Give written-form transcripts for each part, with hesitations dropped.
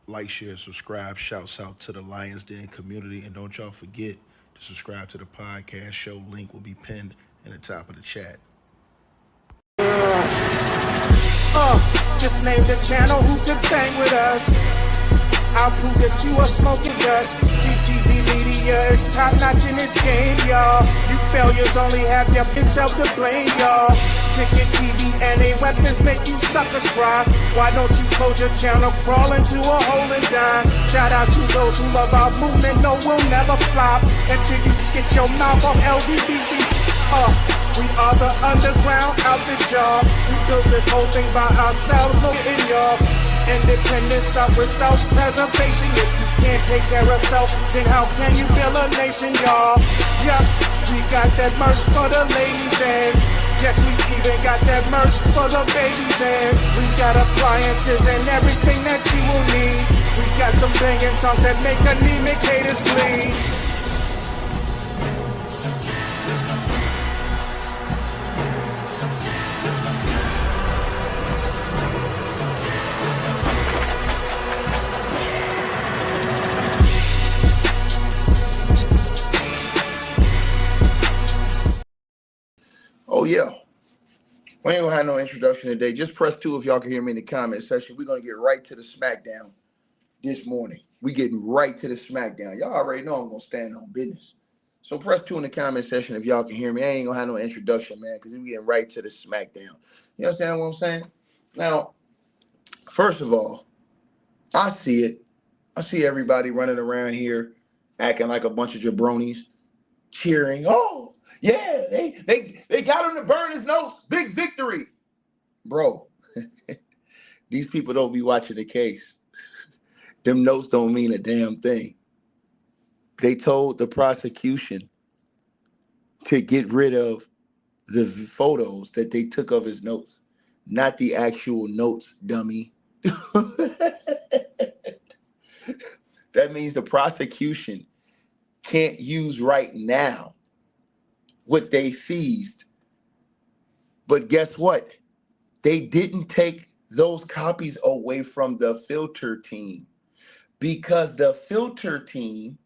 Like, share, subscribe. Shouts out to the Lions Den community. And don't y'all forget to subscribe to the podcast show. Link will be pinned in the top of the chat. Just name the channel who could bang with us. I'll prove that you are smoking dust. GTV Media is top notch in this game, y'all. You failures only have yourself to blame, y'all. Cricket TV and a weapons make you suckers cry. Why don't you close your channel, crawl into a hole and die? Shout out to those who love our movement, no, we'll never flop until you get your mouth on LDBC. We are the underground outfit, y'all. We built this whole thing by ourselves, look in y'all. Independence start with self-preservation. If you can't take care of self, then how can you build a nation, y'all? Yep, we got that merch for the ladies and yes, we even got that merch for the babies and we got appliances and everything that you will need. We got some banging songs that make anemic haters bleed. Oh, yeah. We ain't gonna have no introduction today. Just press 2 if y'all can hear me in the comment section. We're gonna get right to the smackdown this morning. We getting right to the smackdown. Y'all already know I'm gonna stand on business. So press 2 in the comment section if y'all can hear me. I ain't gonna have no introduction, man, because we getting right to the smackdown. You understand what I'm saying? Now, first of all, I see it. I see everybody running around here acting like a bunch of jabronis, cheering. Oh, yeah, they got him to burn his notes. Big victory. Bro, these people don't be watching the case. Them notes don't mean a damn thing. They told the prosecution to get rid of the photos that they took of his notes, not the actual notes, dummy. That means the prosecution can't use right now what they seized. But guess what? They didn't take those copies away from the filter team because the filter team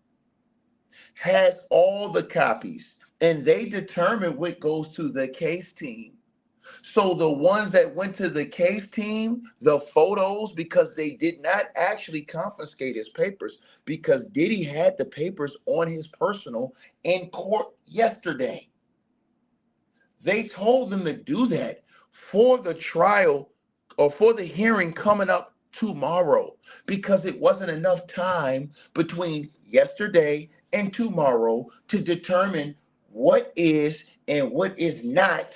has all the copies and they determine what goes to the case team. So the ones that went to the case team, the photos, because they did not actually confiscate his papers because Diddy had the papers on his personal in court yesterday. They told them to do that for the trial or for the hearing coming up tomorrow because it wasn't enough time between yesterday and tomorrow to determine what is and what is not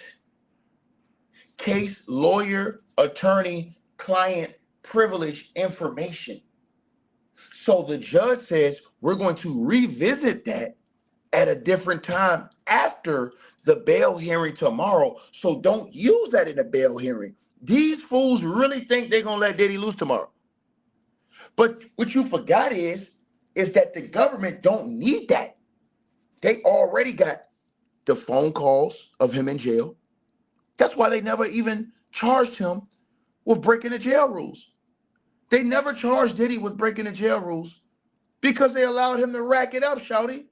case, lawyer, attorney, client privilege information. So the judge says we're going to revisit that at a different time after the bail hearing tomorrow. So don't use that in a bail hearing. These fools really think they're going to let Diddy loose tomorrow. But what you forgot is that the government don't need that. They already got the phone calls of him in jail. That's why they never even charged him with breaking the jail rules. They never charged Diddy with breaking the jail rules because they allowed him to rack it up, shouty.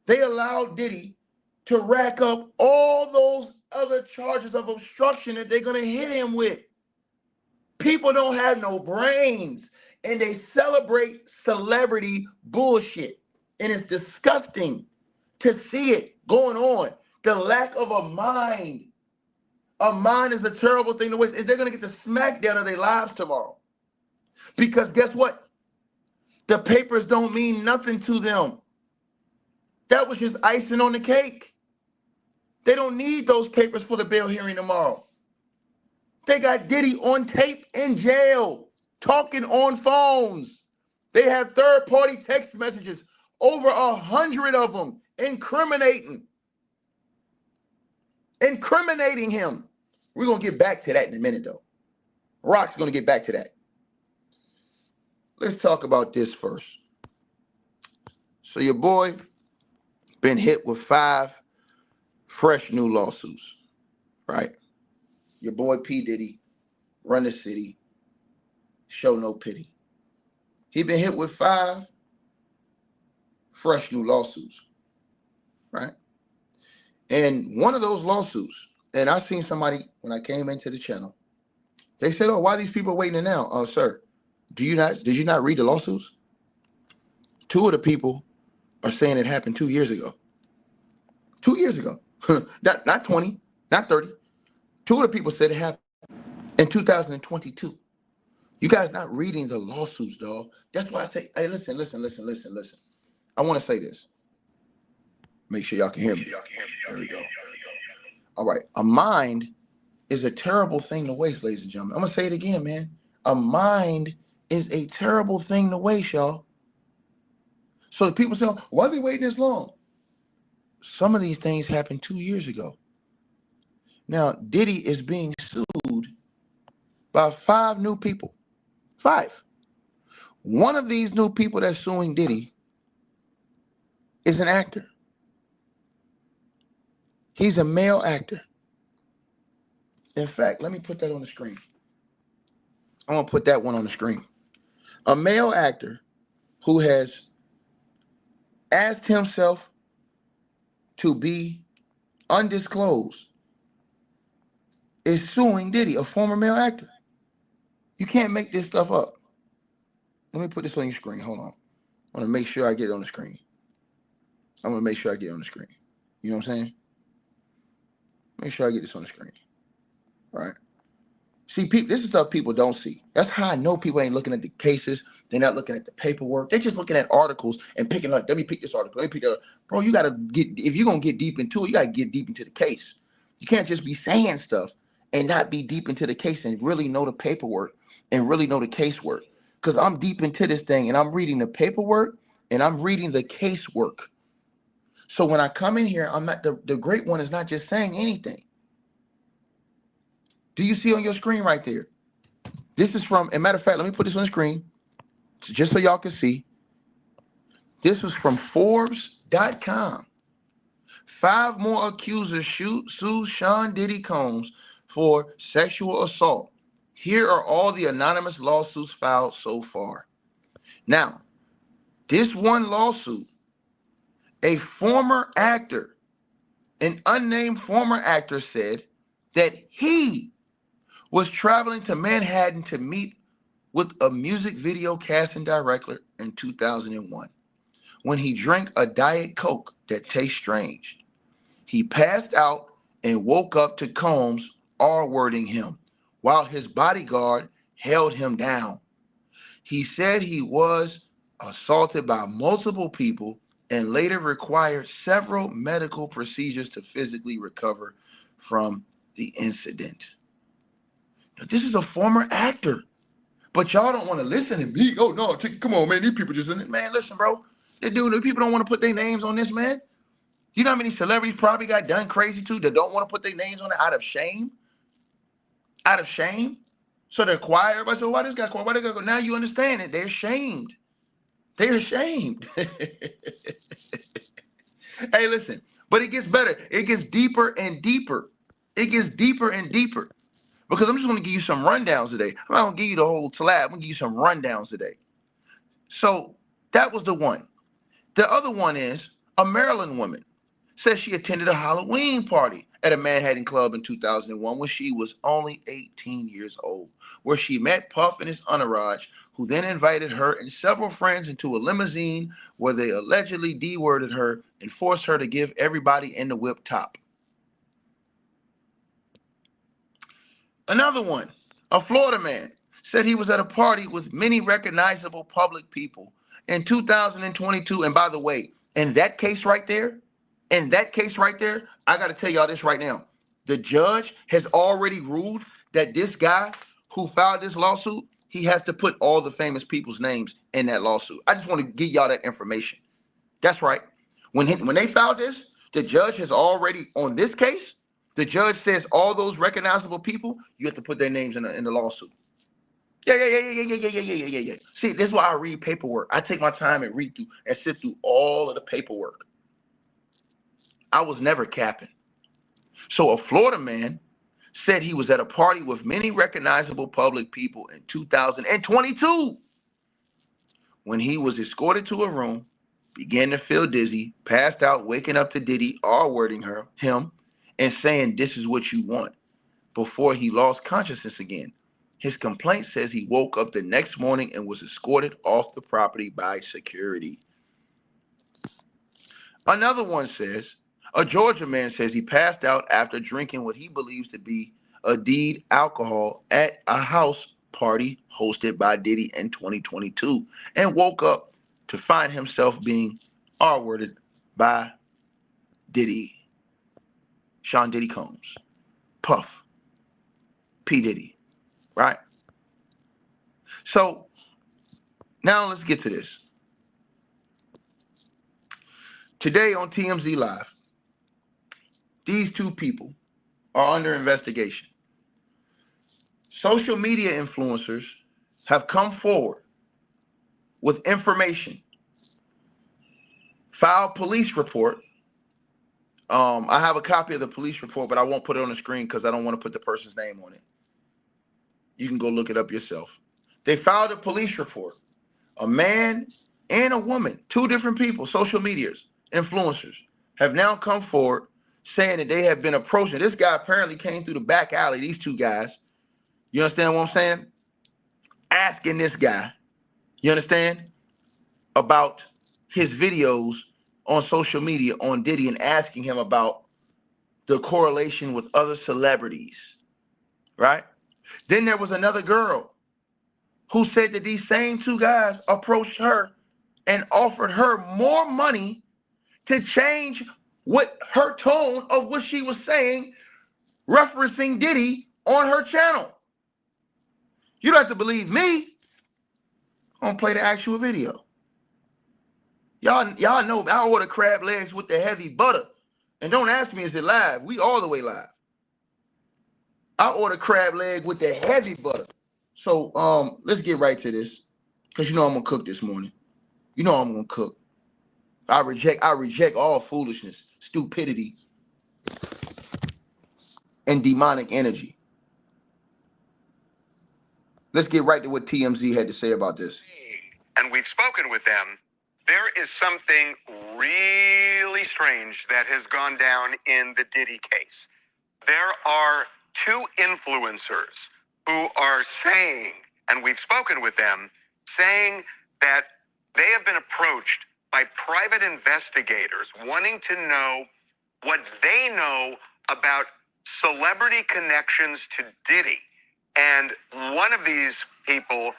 They allowed Diddy to rack up all those other charges of obstruction that they're going to hit him with. People don't have no brains, and they celebrate celebrity bullshit. And it's disgusting to see it going on. The lack of a mind. A mind is a terrible thing to waste. Is they're going to get the smackdown of their lives tomorrow. Because guess what? The papers don't mean nothing to them. That was just icing on the cake. They don't need those papers for the bail hearing tomorrow. They got Diddy on tape in jail, talking on phones. They have third-party text messages, over 100 of them, incriminating him. We're going to get back to that in a minute, though. Rock's going to get back to that. Let's talk about this first. So your boy been hit with 5 fresh new lawsuits, right? Your boy P. Diddy, run the city, show no pity. He been hit with 5 fresh new lawsuits, right? And one of those lawsuits, and I seen somebody when I came into the channel, they said, "Oh, why are these people waiting now?" Oh, sir, did you not read the lawsuits? 2 of the people are saying it happened 2 years ago. 2 years ago. not 20, not 30. 2 of the people said it happened in 2022. You guys not reading the lawsuits, dog. That's why I say, hey, listen. I want to say this. Make sure y'all can hear me. There we go. All right. A mind is a terrible thing to waste, ladies and gentlemen. I'm going to say it again, man. A mind is a terrible thing to waste, y'all. So people say, why are they waiting this long? Some of these things happened 2 years ago. Now, Diddy is being sued by 5 new people. 5. One of these new people that's suing Diddy is an actor. He's a male actor. In fact, let me put that on the screen. I'm going to put that one on the screen. A male actor who has asked himself to be undisclosed is suing Diddy, a former male actor. You can't make this stuff up. Let me put this on your screen. Hold on. I want to make sure I get it on the screen. I'm going to make sure I get it on the screen. You know what I'm saying? Make sure I get this on the screen. Right? See, people, this is stuff people don't see. That's how I know people ain't looking at the cases. They're not looking at the paperwork. They're just looking at articles and picking up. Let me pick this article. Let me pick that. Bro, you got to get, if you're going to get deep into it, you got to get deep into the case. You can't just be saying stuff and not be deep into the case and really know the paperwork and really know the casework. Because I'm deep into this thing and I'm reading the paperwork and I'm reading the casework. So when I come in here, I'm not, the great one is not just saying anything. Do you see on your screen right there? This is from, as a matter of fact, let me put this on the screen just so y'all can see. This was from Forbes.com. 5 more accusers sue Sean Diddy Combs for sexual assault. Here are all the anonymous lawsuits filed so far. Now, this one lawsuit, a former actor, an unnamed former actor said that he was traveling to Manhattan to meet with a music video casting director in 2001 when he drank a Diet Coke that tastes strange. He passed out and woke up to Combs R-wording him while his bodyguard held him down. He said he was assaulted by multiple people and later required several medical procedures to physically recover from the incident. Now, this is a former actor, but y'all don't want to listen to me. Oh, no, come on, man. These people just, man, listen, bro. The people don't want to put their names on this, man. You know how many celebrities probably got done crazy too that don't want to put their names on it out of shame? Out of shame? So they're quiet. Everybody said, why this guy quiet? Why they go? Now you understand it. They're ashamed. They're ashamed. Hey, listen, but it gets better. It gets deeper and deeper. It gets deeper and deeper. Because I'm just going to give you some rundowns today. I'm not going to give you the whole tab. I'm going to give you some rundowns today. So that was the one. The other one is a Maryland woman says she attended a Halloween party at a Manhattan club in 2001 when she was only 18 years old, where she met Puff and his entourage, who then invited her and several friends into a limousine where they allegedly D-worded her and forced her to give everybody in the whip top. Another one, a Florida man, said he was at a party with many recognizable public people in 2022. And by the way, in that case right there, I got to tell y'all this right now. The judge has already ruled that this guy who filed this lawsuit, he has to put all the famous people's names in that lawsuit. I just want to give y'all that information. That's right. When they filed this, the judge has already, on this case, the judge says all those recognizable people, you have to put their names in the lawsuit. Yeah. See, this is why I read paperwork. I take my time and read through and sift through all of the paperwork. I was never capping. So a Florida man said he was at a party with many recognizable public people in 2022 when he was escorted to a room, began to feel dizzy, passed out, waking up to Diddy, R-wording him, and saying, "This is what you want," before he lost consciousness again. His complaint says he woke up the next morning and was escorted off the property by security. Another one says, a Georgia man says he passed out after drinking what he believes to be Diddy alcohol at a house party hosted by Diddy in 2022 and woke up to find himself being R-worded by Diddy, Sean Diddy Combs, Puff, P. Diddy, right? So now let's get to this. Today on TMZ Live, these two people are under investigation. Social media influencers have come forward with information, filed police report. I have a copy of the police report, but I won't put it on the screen because I don't want to put the person's name on it. You can go look it up yourself. They filed a police report. A man and a woman, two different people, social medias, influencers, have now come forward saying that they have been approaching. This guy apparently came through the back alley, these two guys. You understand what I'm saying? Asking this guy, you understand, about his videos on social media on Diddy and asking him about the correlation with other celebrities, right? Then there was another girl who said that these same two guys approached her and offered her more money to change what her tone of what she was saying, referencing Diddy on her channel. You don't have to believe me. I'm gonna play the actual video. Y'all know I order crab legs with the heavy butter. And don't ask me, is it live? We all the way live. I order crab leg with the heavy butter. So let's get right to this. Because you know I'm gonna cook this morning. You know I'm gonna cook. I reject all foolishness, stupidity, and demonic energy. Let's get right to what TMZ had to say about this. And we've spoken with them. There is something really strange that has gone down in the Diddy case. There are two influencers who are saying, and we've spoken with them, saying that they have been approached by private investigators wanting to know what they know about celebrity connections to Diddy. And one of these people,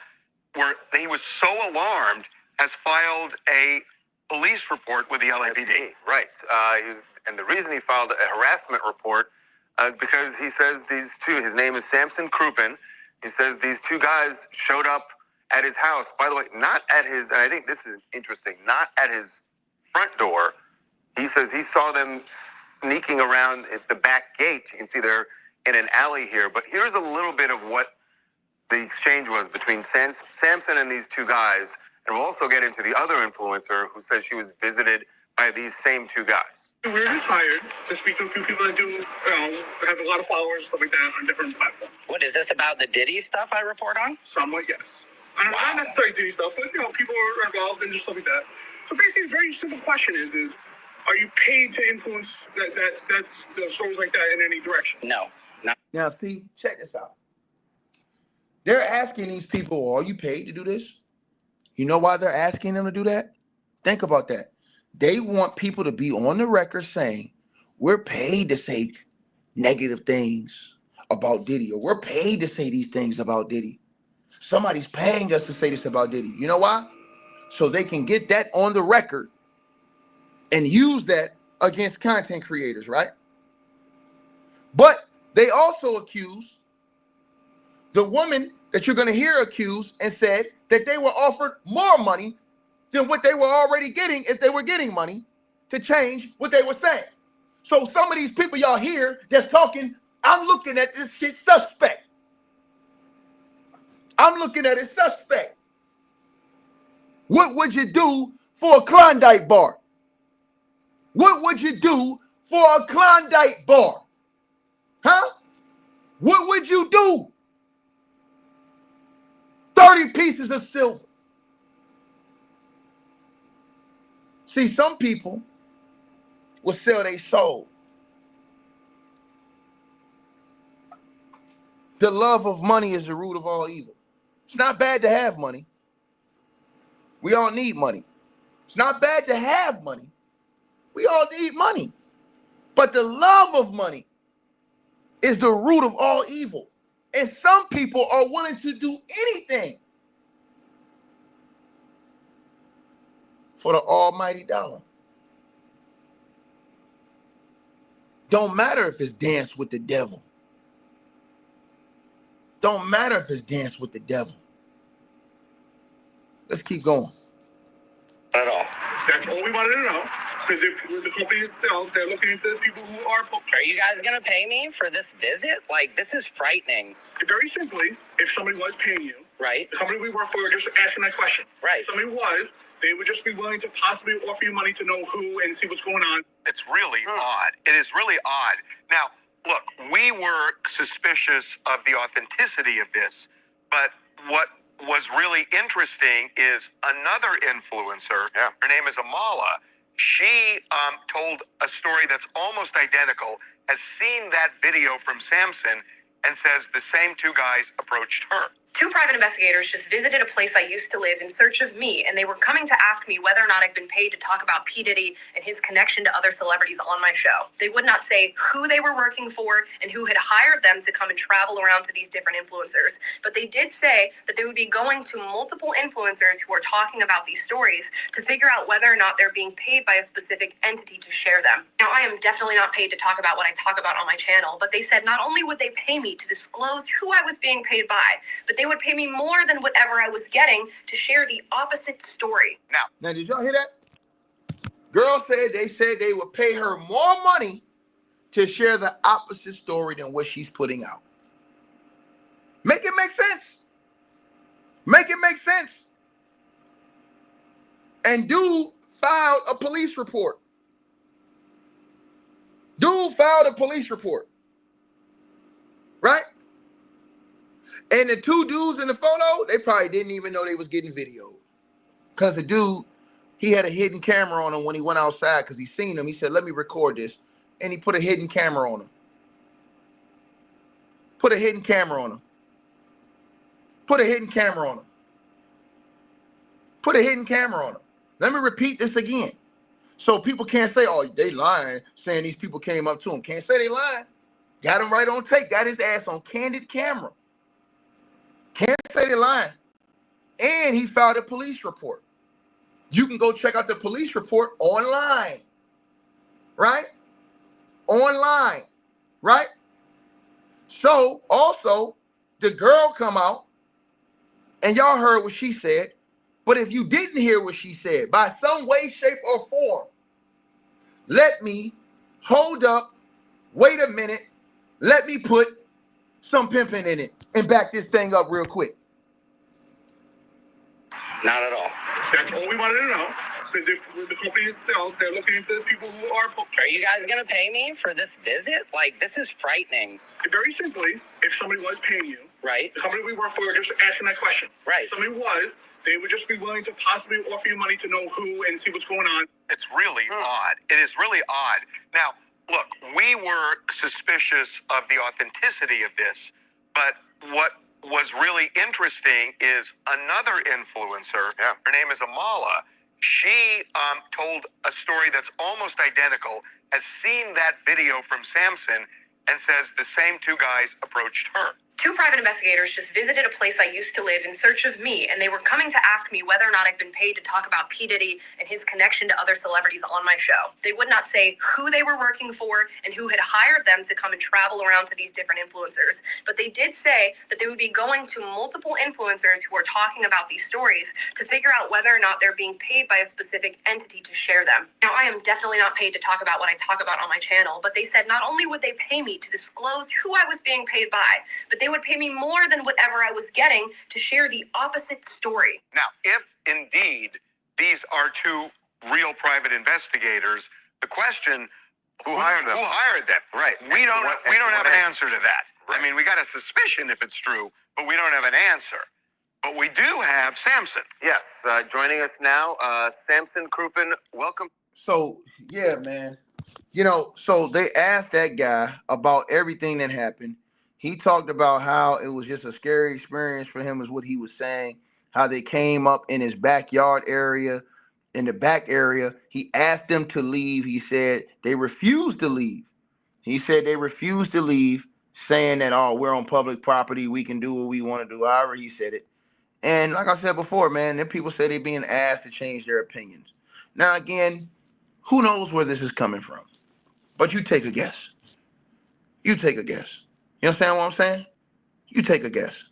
he was so alarmed, has filed a police report with the LAPD. Right. And the reason he filed a harassment report because he says these two, his name is Samson Krupin. He says these two guys showed up at his house. By the way, not at his, and I think this is interesting, not at his front door. He says he saw them sneaking around at the back gate. You can see they're in an alley here. But here's a little bit of what the exchange was between Samson and these two guys. And we'll also get into the other influencer who says she was visited by these same two guys. We were just hired to speak to a few people that do, have a lot of followers, stuff like that, on different platforms. What is this about the Diddy stuff I report on? Somewhat, yes. Not necessarily Diddy stuff, but people are involved and just stuff like that. So basically, a very simple question is are you paid to influence that's the stories like that in any direction? No. Now, see, check this out. They're asking these people, are you paid to do this? You know why they're asking them to do that? Think about that. They want people to be on the record saying, we're paid to say negative things about Diddy, or we're paid to say these things about Diddy. Somebody's paying us to say this about Diddy. You know why? So they can get that on the record and use that against content creators, right? But they also accuse the woman that you're going to hear accused and said that they were offered more money than what they were already getting if they were getting money to change what they were saying. So some of these people y'all hear that's talking, I'm looking at this shit suspect. I'm looking at it suspect. What would you do for a Klondike bar? What would you do for a Klondike bar? Huh? What would you do? 30 pieces of silver. See, some people will sell their soul. The love of money is the root of all evil. It's not bad to have money. We all need money. It's not bad to have money. We all need money. But the love of money is the root of all evil. And some people are willing to do anything for the almighty dollar. Don't matter if it's dance with the devil. Don't matter if it's dance with the devil. Let's keep going. Not at all. That's all we wanted to know. Because if the company itself, they're looking into the people who are. Are you guys going to pay me for this visit? Like, this is frightening. Very simply, if somebody was paying you, Right. the company we work for, just asking that question. Right. If somebody was, they would just be willing to possibly offer you money to know who and see what's going on. It's really odd. It is really odd. Now, look, we were suspicious of the authenticity of this, but what was really interesting is another influencer. Yeah. Her name is Amala. She told a story that's almost identical, has seen that video from Samson, and says the same two guys approached her. Two private investigators just visited a place I used to live in search of me, and they were coming to ask me whether or not I've been paid to talk about P. Diddy and his connection to other celebrities on my show. They would not say who they were working for and who had hired them to come and travel around to these different influencers, but they did say that they would be going to multiple influencers who are talking about these stories to figure out whether or not they're being paid by a specific entity to share them. Now, I am definitely not paid to talk about what I talk about on my channel, but they said not only would they pay me to disclose who I was being paid by, but they would pay me more than whatever I was getting to share the opposite story. Now, did y'all hear that? Girl said they would pay her more money to share the opposite story than what she's putting out. Make it make sense. Make it make sense. And dude filed a police report. Right? And the two dudes in the photo, they probably didn't even know they was getting videoed. Because the dude, he had a hidden camera on him when he went outside because he seen him. He said, let me record this. And he put a hidden camera on him. Put a hidden camera on him. Put a hidden camera on him. Put a hidden camera on him. Let me repeat this again. So people can't say, oh, they lying, saying these people came up to him. Can't say they lying. Got him right on tape. Got his ass on candid camera. Can't say they're lying. And he filed a police report. You can go check out the police report online. Right? Online. Right? So, also, the girl come out, and y'all heard what she said. But if you didn't hear what she said, by some way, shape, or form, let me hold up, wait a minute, let me put some pimping in it and back this thing up real quick. Not at all. That's all we wanted to know. Because if the company itself, they're looking into the people who are. Are you guys going to pay me for this visit? Like, this is frightening. Very simply, if somebody was paying you, Right. the company we work for, just asking that question. Right. If somebody was, they would just be willing to possibly offer you money to know who and see what's going on. It's really odd. It is really odd. Now, look, we were suspicious of the authenticity of this, but what was really interesting is another influencer. Yeah. Her name is Amala. She told a story that's almost identical, has seen that video from Samson, and says the same two guys approached her. Two private investigators just visited a place I used to live in search of me, and they were coming to ask me whether or not I've been paid to talk about P. Diddy and his connection to other celebrities on my show. They would not say who they were working for and who had hired them to come and travel around to these different influencers, but they did say that they would be going to multiple influencers who are talking about these stories to figure out whether or not they're being paid by a specific entity to share them. Now, I am definitely not paid to talk about what I talk about on my channel, but they said not only would they pay me to disclose who I was being paid by, but they would pay me more than whatever I was getting to share the opposite story. Now, if indeed these are two real private investigators, the question, who hired them? Who hired them? Right. We don't have an answer to that. Right. I mean, we got a suspicion if it's true, but we don't have an answer. But we do have have Samson. Yes, joining us now, Samson Crouppen. Welcome. So, yeah, man. You know, so they asked that guy about everything that happened. He talked about how it was just a scary experience for him, is what he was saying. How they came up in his backyard area, in the back area. He asked them to leave. He said they refused to leave. He said they refused to leave, saying that, oh, we're on public property. We can do what we want to do. However, he said it. And like I said before, man, then people say they're being asked to change their opinions. Now, again, who knows where this is coming from? But you take a guess. You take a guess. You understand what I'm saying? You take a guess.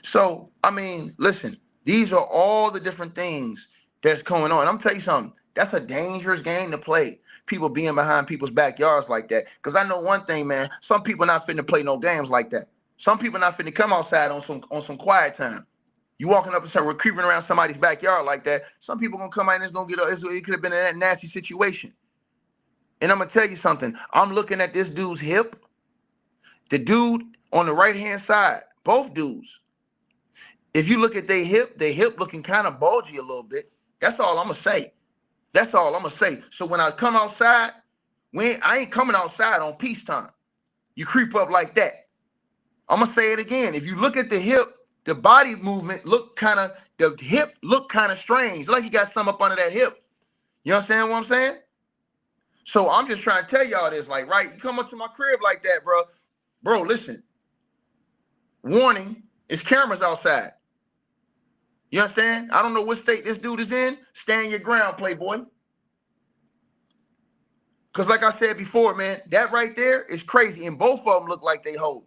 So, I mean, listen, these are all the different things that's going on. I'm telling you something, that's a dangerous game to play. People being behind people's backyards like that. Because I know one thing, man, some people not finna play no games like that. Some people not finna come outside on some quiet time. You walking up and we're creeping around somebody's backyard like that. Some people gonna come out and it's gonna it could have been a nasty situation. And I'm gonna tell you something. I'm looking at this dude's hip. The dude on the right-hand side, both dudes. If you look at their hip looking kind of bulgy a little bit. That's all I'm gonna say. That's all I'm gonna say. So when I come outside, I ain't coming outside on peacetime. You creep up like that. I'm gonna say it again. If you look at the hip, the body movement the hip look kind of strange. Like you got something up under that hip. You understand what I'm saying? So I'm just trying to tell y'all this, like, right? You come up to my crib like that, bro. Bro, listen. Warning, it's cameras outside. You understand? I don't know what state this dude is in. Stand your ground, playboy. Because like I said before, man, that right there is crazy. And both of them look like they hold.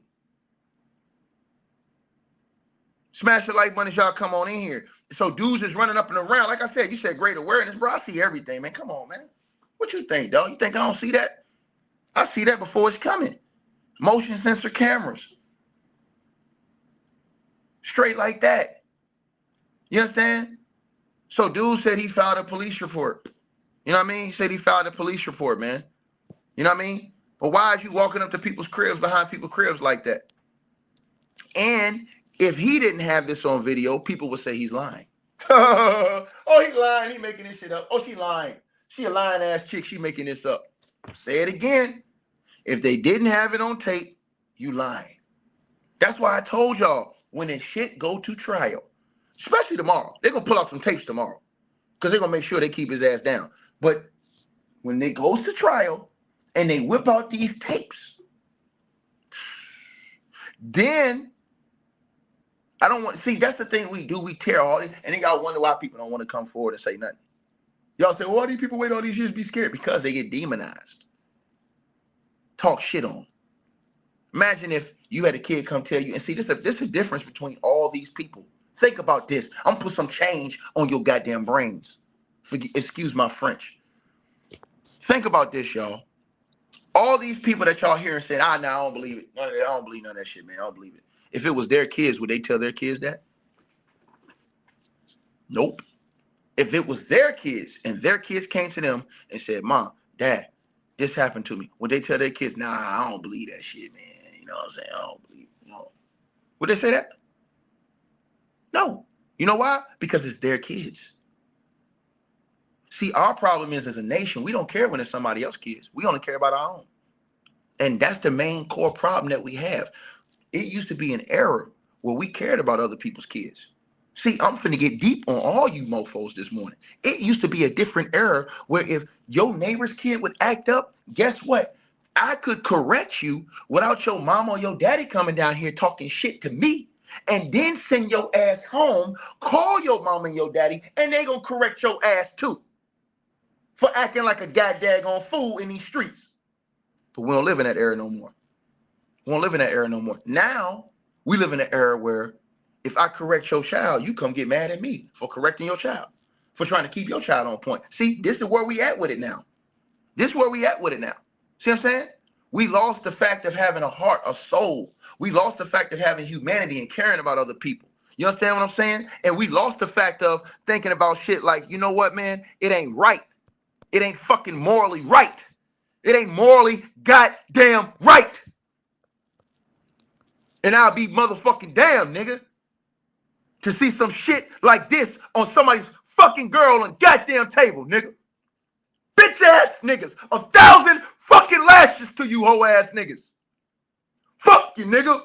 Smash the like button as y'all come on in here. So dudes is running up and around. Like I said, you said great awareness, bro. I see everything, man. Come on, man. What you think, dog? You think I don't see that? I see that before it's coming. Motion sensor cameras. Straight like that. You understand? So dude said he filed a police report. You know what I mean? He said he filed a police report, man. You know what I mean? But why is you walking up to people's cribs, behind people's cribs like that? And if he didn't have this on video, people would say he's lying. Oh, he lying. He making this shit up. Oh, she lying. She a lying ass chick. She making this up. Say it again. If they didn't have it on tape, you lying. That's why I told y'all, when this shit go to trial, especially tomorrow, they're going to pull out some tapes tomorrow because they're going to make sure they keep his ass down. But when it goes to trial and they whip out these tapes, then I don't want to see. That's the thing we do. We tear all this, and then y'all wonder why people don't want to come forward and say nothing. Y'all say, well, why do these people wait all these years to be scared? Because they get demonized. Talk shit on. Imagine if you had a kid come tell you, and see, this is the difference between all these people. Think about this. I'm going to put some change on your goddamn brains. Excuse my French. Think about this, y'all. All these people that y'all hear and saying, no, I don't believe it. I don't believe none of that shit, man. I don't believe it. If it was their kids, would they tell their kids that? Nope. If it was their kids and their kids came to them and said, Mom, Dad, this happened to me, would they tell their kids, nah, I don't believe that shit, man? You know what I'm saying? I don't believe it. No. Would they say that? No. You know why? Because it's their kids. See, our problem is, as a nation, we don't care when it's somebody else's kids. We only care about our own. And that's the main core problem that we have. It used to be an era where we cared about other people's kids. See, I'm finna get deep on all you mofos this morning. It used to be a different era where if your neighbor's kid would act up, guess what? I could correct you without your mom or your daddy coming down here talking shit to me, and then send your ass home, call your mom and your daddy, and they gonna correct your ass too for acting like a goddamn fool in these streets. But we don't live in that era no more. We don't live in that era no more. Now, we live in an era where if I correct your child, you come get mad at me for correcting your child, for trying to keep your child on point. See, this is where we at with it now. This is where we at with it now. See what I'm saying? We lost the fact of having a heart, a soul. We lost the fact of having humanity and caring about other people. You understand what I'm saying? And we lost the fact of thinking about shit like, you know what, man? It ain't right. It ain't fucking morally right. It ain't morally goddamn right. And I'll be motherfucking damn, nigga. to see some shit like this on somebody's fucking girl on goddamn table, nigga. Bitch ass niggas. 1,000 fucking lashes to you hoe ass niggas. Fuck you, nigga.